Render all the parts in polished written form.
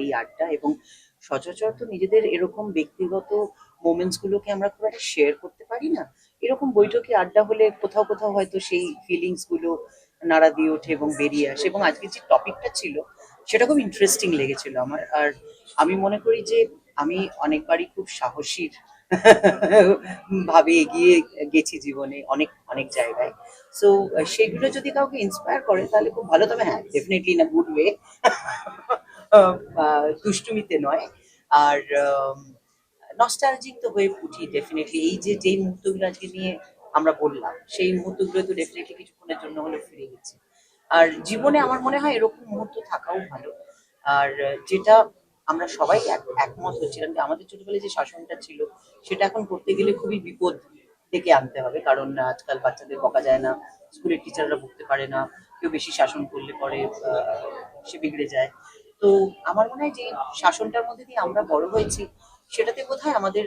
এই আড্ডা। এবং সচরাচর নিজেদের এরকম ব্যক্তিগত মোমেন্টস গুলোকে আমরা খুব একটা শেয়ার করতে পারি না। এরকম বৈঠকে আড্ডা হলে কোথাও কোথাও হয়তো সেই ফিলিংস গুলো নাড়া দিয়ে ওঠে এবং বেরিয়ে আসে। এবং আজকে যে টপিকটা ছিল সেটা খুব ইন্টারেস্টিং লেগেছিল আমার। আর আমি মনে করি যে আমি অনেকবারই খুব সাহসীর ভাবে এগিয়ে গেছি জীবনে অনেক অনেক জায়গায়। সো সেগুলো যদি কাউকে ইন্সপায়ার করে তাহলে খুব ভালো। তবে হ্যাঁ, definitely in a good way, দুষ্টুমিতে নয়। আর নস্টালজিক তো হয়ে উঠি ডেফিনেটলি। এই যে যেই মুহূর্তগুলো আজকে নিয়ে আমরা বললাম সেই মুহূর্তগুলো তো ডেফিনেটলি কিছুক্ষণের জন্য হলে ফিরে গেছি। আর জীবনে আমার মনে হয় এরকম মুহূর্ত থাকাও ভালো। আর যেটা আমরা সবাই একমত হচ্ছিলাম যে আমাদের ছোটবেলায় যে শাসনটা ছিল সেটা এখন করতে গেলে খুবই বিপদ ডেকে আনতে হবে। কারণ আজকাল বাচ্চাদের বকা যায় না, স্কুলের টিচাররা বকতে পারে না, কেউ বেশি শাসন করলে পরে সে বিগড়ে যায়। তো আমার মনে হয় যে শাসনটার মধ্যে দিয়ে আমরা বড় হয়েছি সেটাতে বোধহয় আমাদের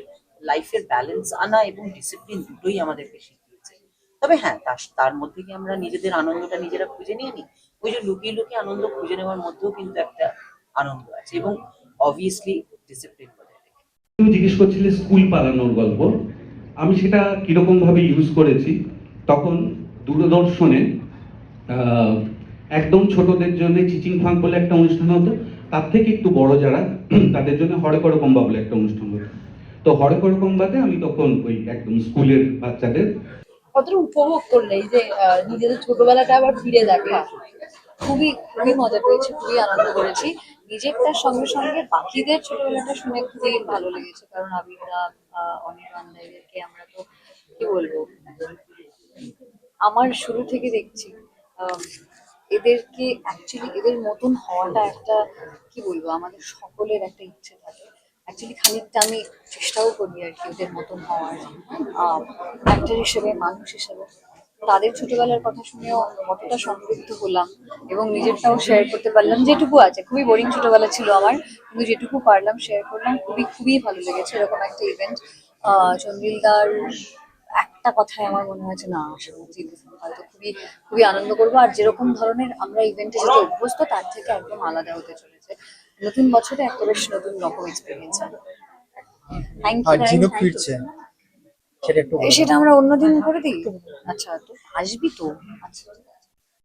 লাইফের ব্যালেন্স আনা এবং ডিসিপ্লিন দুটোই আমাদেরকে শিখিয়েছে। তবে হ্যাঁ, তার মধ্যে কি আমরা নিজেদের আনন্দটা নিজেরা খুঁজে নিয়ে নিই। ওই যে লুকিয়ে লুকিয়ে আনন্দ খুঁজে নেওয়ার মধ্যেও কিন্তু একটা আনন্দ আছে এবং অবভিয়াসলি ডিসিপ্লিন বজায় রেখে। তুমি জিজ্ঞেস করছিলে স্কুল পালানোর গল্প, আমি সেটা কিরকম ভাবে ইউজ করেছি। তখন দূরদর্শনে আহ, একদম ছোটদের জন্য চিচিং ফাঙ্ক বলে একটা অনুষ্ঠান হতো, তার থেকে একটু বড় যারা তাদের জন্য হরেক রকম্বা বলে একটা অনুষ্ঠান হতো। তো হরেক রকম্বাতে আমি তখন ওই একদম স্কুলের বাচ্চাদের। কতটা উপভোগ করলে এই যে নিজেদের ছোটবেলাটা আবার ফিরে দেখা? খুবই খুবই মজা পেয়েছি, খুবই আনন্দ করেছি। নিজেরটার সঙ্গে সঙ্গে বাকিদের ছোটবেলাটা শুনে খুবই ভালো লেগেছে, কারণ আবিরদা, অনির্বাণ এদেরকে আমরা তো কি বলবো, আমার শুরু থেকে দেখছি আহ, এদেরকে অ্যাকচুয়ালি এদের মতন হওয়াটা একটা কি বলবো, আমাদের সকলের একটা ইচ্ছে থাকে। অ্যাকচুয়ালি খানিকটা আমি চেষ্টাও করি আর কি ওদের মতন হওয়ার, অ্যাক্টর হিসেবে, মানুষ হিসেবে। তাদের ছোটবেলার কথা শুনেও কতটা সমৃদ্ধ হলাম এবং নিজেরটাও শেয়ার করতে পারলাম যেটুকু আছে। খুবই বোরিং ছোটবেলা ছিল আমার, কিন্তু যেটুকু পারলাম শেয়ার করলাম। খুবই খুবই ভালো লেগেছে এরকম একটা ইভেন্ট। চন্দ্রিলদার একটা কথায় আমার মনে হয়েছে না, আসা উচিত, হয়তো খুবই খুবই আনন্দ করবো। আর যেরকম ধরনের আমরা ইভেন্টে যেতে অভ্যস্ত তার থেকে একদম আলাদা হতে চলেছে। নতুন বছরে একটা বেশ নতুন রকম এক্সপিরিয়েন্স হবে। থ্যাংক আর ইউ। ঝিনুক ফিরছে, সেটা একটু বলো। সেটা আমরা অন্যদিন করে দিই। আচ্ছা, তো আসবি তো? আচ্ছা,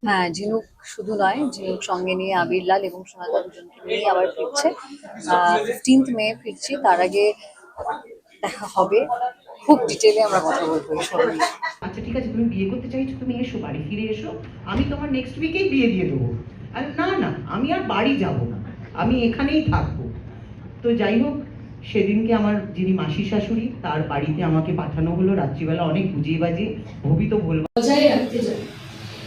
হ্যাঁ, ঝিনুক শুধু নয়, ঝিনুক সঙ্গে নিয়ে আবির লাল এবং সোনাদা দুজনকে নিয়ে আবার ফিরছে। 15 মে ফিরছি। তার আগে দেখা হবে, খুব ডিটেলে আমরা কথা বলবো এইসব নিয়ে। আচ্ছা ঠিক আছে, তুমি বিয়ে করতে চাইছো, তুমি এসো, বাড়ি ফিরে এসো, আমি তোমার নেক্সট উইকেই বিয়ে দিয়ে দেবো। আর না না, আমি আর বাড়ি যাব না, আমি এখানেই থাকবো। তো যাই হোক, সেদিনকে আমার যিনি মাসি শাশুড়ি তার বাড়িতে আমাকে পাঠানো হলো রাত্রিবেলা, অনেক বুঝিয়ে বাজিয়ে ভবিত ভুল বজায় রাখতে চাই।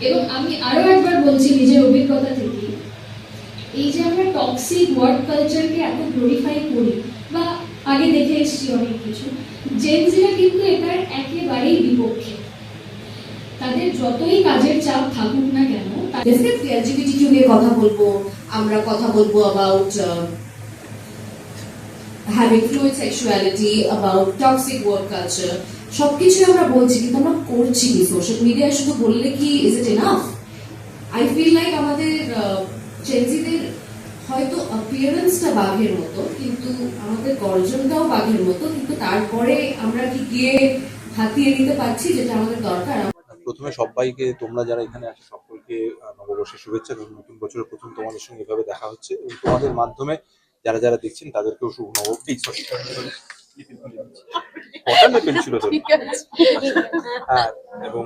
এবং আমি আরো একবার বলছি নিজের অভিজ্ঞতা থেকে, এই যে আমরা টক্সিক ওয়ার্ক কালচারকে এত গ্লোরিফাই করি বা আগে দেখে এসেছি অনেক কিছু, জেনজিরা কিন্তু এটার একেবারেই বিপক্ষে। তাদের যতই কাজের চাপ থাকুক না কেন, ডেফিনেটলি এলজিবিটিকিউ নিয়ে কথা বলবো, আমরা কথা বলবো about having fluid sexuality, about toxic work culture, সবকিছু আমরা বলছি, কিন্তু আমরা করছি কি? সোশ্যাল মিডিয়ায় শুধু বললে কি is it enough? I feel like আমাদের জেনজিদের হয়তো অ্যাপিয়ারেন্সটা বাঘের মতো, কিন্তু আমাদের গর্জনটাও বাঘের মতো, কিন্তু তারপরে আমরা কি গিয়ে হাতিয়ে নিতে পারছি যেটা আমাদের দরকার? প্রথমে সবাইকে, তোমরা যারা এখানে আছো সকলকে নববর্ষের শুভেচ্ছা এবং নতুন বছরের প্রথম তোমাদের সঙ্গে এভাবে দেখা হচ্ছে, এবং তোমাদের মাধ্যমে যারা যারা দেখছেন তাদেরকেও শুভ নববর্ষ। হ্যাঁ, এবং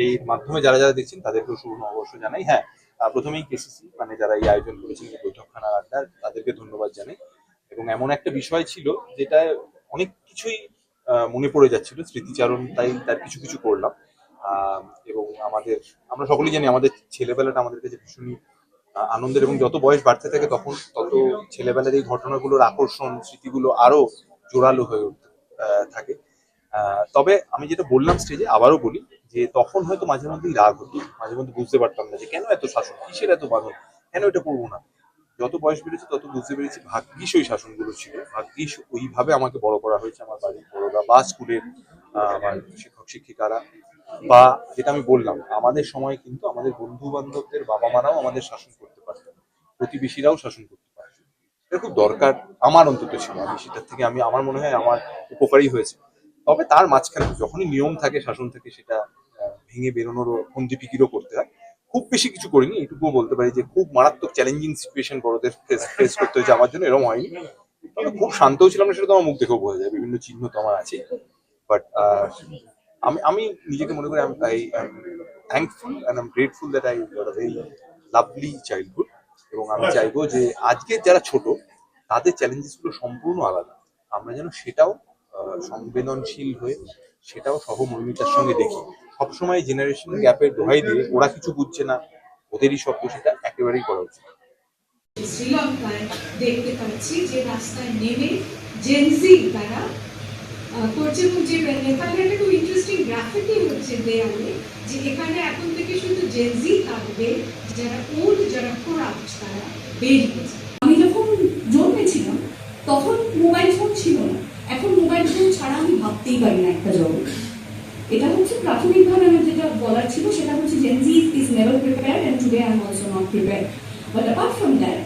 এই মাধ্যমে যারা যারা দেখছেন তাদেরকেও শুভ নববর্ষ জানাই। হ্যাঁ, প্রথমেই কেসিসি মানে যারা এই আয়োজন করেছেন এই বৈঠকখানা আড্ডা, তাদেরকে ধন্যবাদ জানাই। এবং এমন একটা বিষয় ছিল যেটা অনেক কিছুই মনে পড়ে যাচ্ছিল, স্মৃতিচারণ, তাই তার কিছু কিছু করলাম। এবং আমরা সকলেই জানি আমাদের ছেলেবেলাটা আমাদের কাছে ভীষণই আনন্দের, এবং যত বয়স বাড়তে থাকে তখন তত ছেলেবেলার এই ঘটনাগুলোর আকর্ষণ, স্মৃতিগুলো আরো জোরালো হয়ে উঠতে থাকে। তবে আমি যেটা বললাম স্টেজে, আবারও বলি যে তখন হয়তো মাঝে মধ্যেই রাগ হতো, মাঝে মধ্যে বুঝতে পারতাম না যে কেন এত শাসন, কিসের এত বাঁধন, কেন এটা করবো না। যত বয়স বেড়েছে তত বুঝতে পেরেছি ভাগ্যিস ওই শাসনগুলো ছিল, ভাগ্যিস ওইভাবে আমাকে বড় করা হয়েছে আমার বাড়ির বড়রা বা স্কুলের আমার শিক্ষক শিক্ষিকারা, বা যেটা আমি বললাম আমাদের সময় কিন্তু আমাদের বন্ধু বান্ধবদের বাবা মারাও আমাদের শাসন করতে পারতেন, প্রতিবেশীরাও শাসন করতে পারতেন। এটা খুব দরকার আমার অন্তত ছিল। আমি সেটার থেকে আমার মনে হয় আমার উপকারী হয়েছে। তবে তার মাঝখানে যখনই নিয়ম থাকে, শাসন থাকে, সেটা ভেঙে বেরোনোরও ফন্দিফিকিরও করতে হয়। খুব বেশি কিছু করিনি, এটুকুও বলতে পারি যে খুব মারাত্মক চ্যালেঞ্জিং সিচুয়েশন বড়দের ফেস করতে হয়েছে আমার জন্য, এরকম হয়নি। তবে খুব শান্তও ছিলাম না, সেটা তো আমার মুখ দেখেও বোঝা যায়, বিভিন্ন চিহ্ন তো আমার আছে। বাট আমি নিজেকে মনে করি I am thankful and I am grateful that I got a very lovely childhood. এবং আমি চাইবো যে আজকের যারা ছোট, তাদের চ্যালেঞ্জেস গুলো সম্পূর্ণ আলাদা। আমরা যেন সেটাও সংবেদনশীল হয়ে সেটাও সহমর্মিতার সঙ্গে দেখি। সবসময় জেনারেশন গ্যাপের দোহাই দিয়ে ওরা কিছু বুঝছে না, ওদেরই সব সেটা একেবারেই করা উচিত। শ্রীলঙ্কায় দেখতে পাচ্ছি যে রাস্তায় নেমে জেনজি তারা করছে, এবং যে নেপালে একটা খুব ইন্টারেস্টিং গ্রাফিটি হচ্ছে দেয়ালে, যে এখানে এখন থেকে শুধু জেনজি থাকবে, যারা ওল্ড, যারা করাপ্ট, তারা বেরিয়েছে। আমি যখন জন্মেছিলাম তখন মোবাইল ফোন ছিল না, এখন মোবাইল ফোন ছাড়া আমি ভাবতেই পারি না একটা জগৎ। এটা হচ্ছে প্রাথমিকভাবে আমার যেটা বলার ছিল, সেটা হচ্ছে Gen Z is never prepared and today I am also not prepared. But apart from that,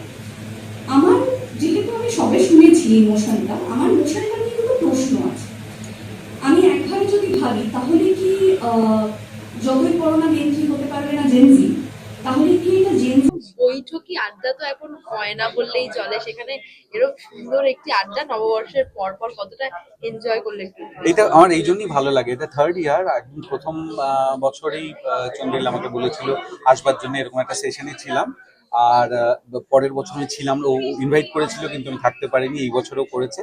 আমার যেহেতু আমি সবে শুনেছি ইমোশনটা, আমার ইমোশনটা নিয়ে কিন্তু প্রশ্ন আছে। আমি একভাবে যদি ভাবি তাহলে কি যতই করোনা গেঞ্জি হতে পারবে না জেনজি, তাহলে কি এটা জেনজি? বৈঠকি আড্ডা তো এখন হয় না বললেই চলে, সেখানে এরকম সুন্দর একটি আড্ডা নববর্ষের পর পর কতটা এনজয় করলে একটু? এটা আমার এই জন্যই ভালো লাগে, এটা থার্ড ইয়ার। একদম প্রথম বছরেই চন্দ্রিল আমাকে বলেছিল আসবার জন্য, এরকম একটা সেশনে ছিলাম। আর পরের বছরে ছিলাম, ও ইনভাইট করেছিল কিন্তু আমি থাকতে পারিনি, এই বছরও করেছে।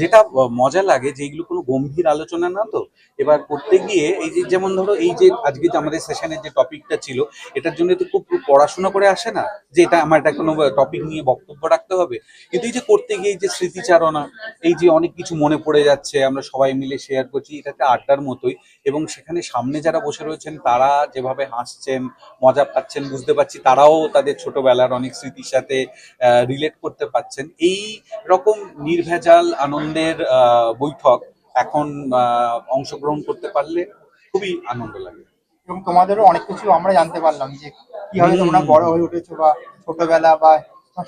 যেটা মজা লাগে যে এইগুলো কোনো গম্ভীর আলোচনা না, তো এবার করতে গিয়ে এই যে যেমন ধরো এই যে আজকে যে আমাদের সেশনের যে টপিকটা ছিল, এটার জন্য তো খুব পড়াশোনা করে আসে না যে এটা আমার একটা কোনো টপিক নিয়ে বক্তব্য রাখতে হবে, কিন্তু এই যে করতে গিয়ে এই যে স্মৃতিচারণা, এই যে অনেক কিছু মনে পড়ে যাচ্ছে, আমরা সবাই মিলে শেয়ার করছি, এটা একটা আড্ডার মতোই। এবং সেখানে সামনে যারা বসে রয়েছেন তারা যেভাবে হাসছেন, মজা পাচ্ছেন, বুঝতে পারছি তারাও তাদের ছোটবেলার অনেক স্মৃতির সাথে রিলেট করতে পারছেন। এই রকম নির্ভেজাল আনন্দের বৈঠক এখন অংশগ্রহণ করতে পারলে খুবই আনন্দ লাগে। এবং তোমাদেরও অনেক কিছু আমরা জানতে পারলাম যে কিভাবে তোমরা বড় হয়ে উঠেছো, বা ছোটবেলা বা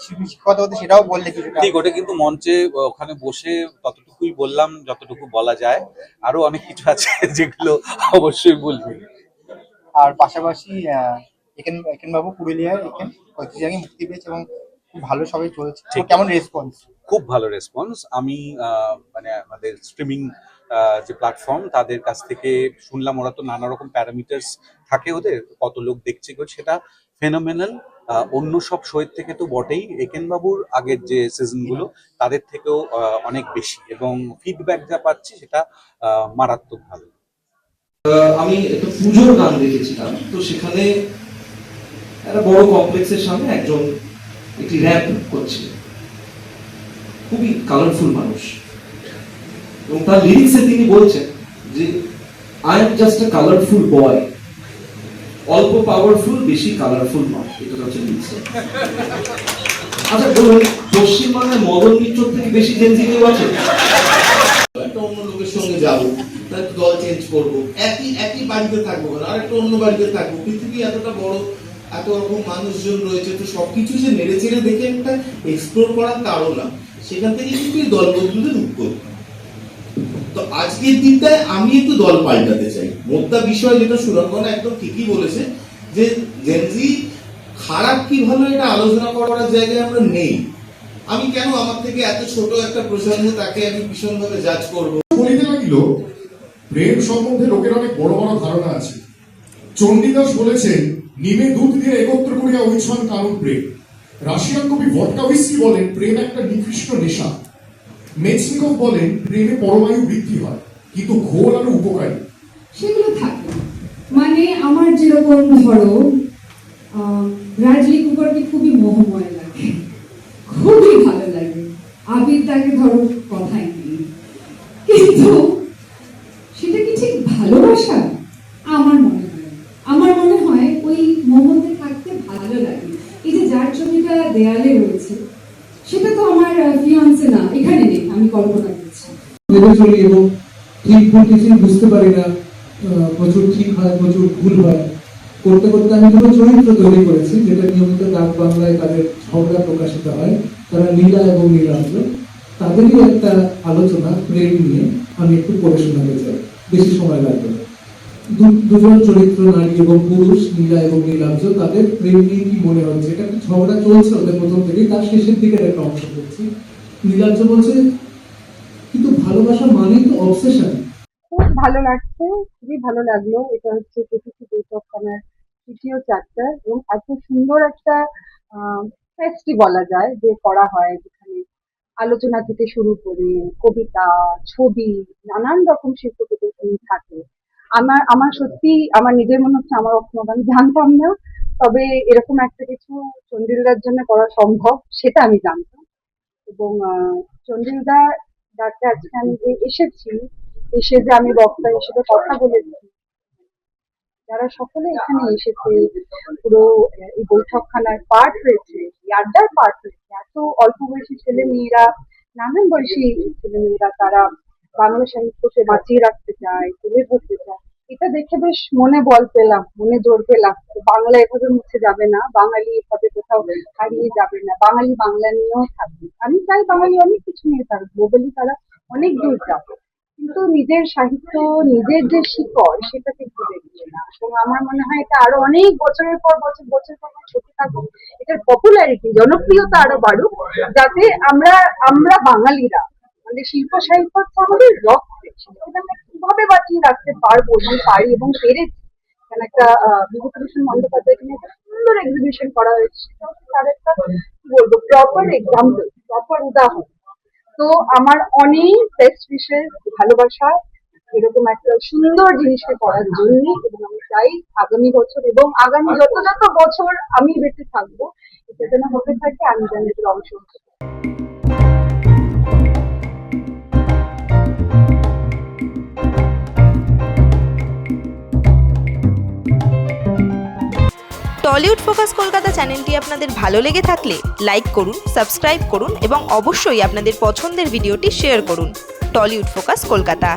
শিক্ষকতা হতে, সেটাও বললে কিছুটা। ঠিক, ওটা কিন্তু মঞ্চে ওখানে বসে ততটুকুই বললাম যতটুকু বলা যায়, আরো অনেক কিছু আছে যেগুলো অবশ্যই বলবো। আর পাশাপাশি একেন বাবু পুরুলিয়ায় ঐতিহ্যে মুক্তি পেয়েছে এবং খুব ভালো সবাই চলছে। কেমন রেসপন্স? খুব ভালো রেসপন্স। আমি মানে আমাদের স্ট্রিমিং যে প্ল্যাটফর্ম তাদের কাছ থেকে শুনলাম, ওরা তো নানা রকম প্যারামিটার্স থাকে ওদের, কত লোক দেখছে, সেটা ফেনোমেনাল। অন্য সব শোয়ের থেকে তো বটেই, একেন বাবুর আগের যে সিজনগুলো তাদের থেকেও অনেক বেশি, এবং ফিডব্যাক যা পাচ্ছি সেটা মারাত্মক ভালো। আমি একটা পুজোর গান দেখেছিলাম, তো সেখানে একটা বড় কমপ্লেক্সের সামনে একজন একটি র্যাপ করছিল, খুবই কালারফুল মানুষ, এবং তার লিরিক্সে তিনি বলছেন যে I am just a colourful boy, অল্প পাওয়ারফুল, বেশি কালারফুল নয়। এটা হচ্ছে লিরিক্স। আচ্ছা বলুন, পশ্চিমবাংলায় মদন মিত্র থেকে বেশি জেনজি কেউ আছে? একটা অন্য লোকের সঙ্গে যাবো, তাহলে দল চেঞ্জ করবো, একই বাড়িতে থাকবো কেন, আর একটা অন্য বাড়িতে থাকবো। পৃথিবী এতটা বড়, এত রকম মানুষজন রয়েছে, তো সবকিছু যে নেড়ে চেড়ে দেখে একটা এক্সপ্লোর করার কারণ না, সেখান থেকে কিন্তু এই দল বদলুদের উত্তর। তো আজকের দিনটায় আমি একটু দল পাল্টাতে চাই। মোদ্দা বিষয় যেটা সুরঙ্গনা একদম ঠিকই বলেছে, যে জেনজি খারাপ কি ভালো এটা আলোচনা করার জায়গায় আমরা নেই। আমি কেন আমার থেকে এত ছোট একটা প্রজন্ম, তাকে আমি ভীষণভাবে জাজ করবো? বলিতে লাগিল, প্রেম সম্বন্ধে লোকের অনেক বড় বড় ধারণা আছে। চণ্ডীদাস বলেছেন, নিমে দুধ দিয়ে একত্র করিয়া ওইছন কারণ প্রেম। রাশিয়ান কবি ভটকাভিস্কি বলেন, প্রেম একটা নিকৃষ্ট নেশা। মেচনিকভ বলেন, প্রেমে পরমায়ু বৃদ্ধি হয়, কিন্তু ঘোর আরো উপকারী। সেগুলো থাকে, মানে আমার যেরকম ধরো ব্র্যাডলি কুপারকে খুবই মোহময় লাগে, খুবই ভালো লাগে। আবির তাকে ধরো কথাই নেই, কিন্তু সেটা কি ঠিক ভালোবাসা? আমার মনে হয় ওই মোহতে থাকতে ভালো লাগে। এই যে যার ছবিটা দেয়ালে রয়েছে, সেটা তো আমার ফিয়ান্সে না, এখানে নেই, আমি কল্পনা করছি। এবং ঠিক ভুল কিছুই বুঝতে পারি না, প্রচুর ঠিক হয়, প্রচুর ভুল হয়, করতে করতে আমি দুটো চরিত্র তৈরি করেছি, যেটা নিয়মিত ডাক বাংলায় তাদের ঝগড়া প্রকাশিত হয়। তারা নীলা এবং নীলাঞ্জ, তাদেরই একটা আলোচনা প্রেম নিয়ে আমি একটু পড়ে শোনাতে চাই, বেশি সময় লাগবে না। দুজন চরিত্র, নারী এবং পুরুষ, নীলা এবং নীলাঞ্জ, তাদের প্রেম নিয়ে কি মনে হচ্ছে, এটা একটা ঝগড়া চলছে ওদের প্রথম থেকেই, তার শেষের দিকের একটা অংশ করছি। নীলাঞ্জ বলছে, কিন্তু ভালোবাসা মানেই তো অবসেশন। খুব ভালো লাগছে, খুবই ভালো লাগলো। এটা হচ্ছে কেসিসি বৈঠকখানার তৃতীয় চ্যাপ্টার এবং এত সুন্দর একটা ফেস্টি বলা যায় যে করা হয়, যেখানে আলোচনা থেকে শুরু করে কবিতা, ছবি, নানান রকম শিল্প প্রদর্শনী থাকে। আমার সত্যি আমার নিজের মনে হচ্ছে আমার অপরাধ, আমি জানতাম না, তবে এরকম একটা কিছু চন্দ্রিলদার জন্য করা সম্ভব সেটা আমি জানতাম। এবং চন্দ্রিলদার ডাকে আজকে আমি যে এসেছি, এসে যে আমি বক্তা হিসেবে কথা বলেছি, যারা সকলে এখানে এসেছে, পুরো এই বৈঠকখানার পার্ট হয়েছে, এই আড্ডার পার্ট হয়েছে, এত অল্প বয়সী ছেলে মেয়েরা, নানান বয়সী ছেলে মেয়েরা, তারা বাংলা সাহিত্যকে বাঁচিয়ে রাখতে চায়, তুলে ধরতে চায়, এটা দেখে বেশ মনে বল পেলাম, মনে জোর পেলাম। বাংলা এভাবে মুছে যাবে না, বাঙালি এভাবে কোথাও হারিয়ে যাবে না, বাঙালি বাংলা নিয়েও থাকবে। আমি চাই বাঙালি অনেক কিছু নিয়ে থাকবে, গ্লোবালি তারা অনেক দূর যাবে, কিন্তু নিজের সাহিত্য, নিজের যে শিকড়, সেটাকে ভুলে দিচ্ছে না। এবং আমার মনে হয় এটা আরো অনেক বছরের পর বছর চলতে থাকুক, এটার পপুলারিটি, জনপ্রিয়তা আরো বাড়ুক, যাতে আমরা বাঙালিরা, আমাদের শিল্প সাহিত্য হচ্ছে আমাদের রক্তে, সেটাকে আমরা কিভাবে বাঁচিয়ে রাখতে পারবো এবং পারি এবং পেরেছি। এখানে একটা বিভূতিভূষণ বন্দ্যোপাধ্যায় এখানে একটা সুন্দর এক্সিবিশন করা হয়েছে, সেটা হচ্ছে তার একটা কি বলবো প্রপার এক্সাম্পল, প্রপার উদাহরণ। তো আমার অনেক বেস্ট উইশেস, ভালোবাসা এরকম একটা সুন্দর জিনিসকে করার জন্য। এবং আমি চাই আগামী বছর এবং আগামী যত যত বছর আমি বেঁচে থাকবো, এটা যেন হতে থাকে, আমি যেন এটার অংশ হতে পারি। টলিউড ফোকাস কলকাতা চ্যানেলটি আপনাদের ভালো লেগে থাকলে লাইক করুন, সাবস্ক্রাইব করুন এবং অবশ্যই আপনাদের পছন্দের ভিডিওটি শেয়ার করুন। Tollywood focus Kolkata.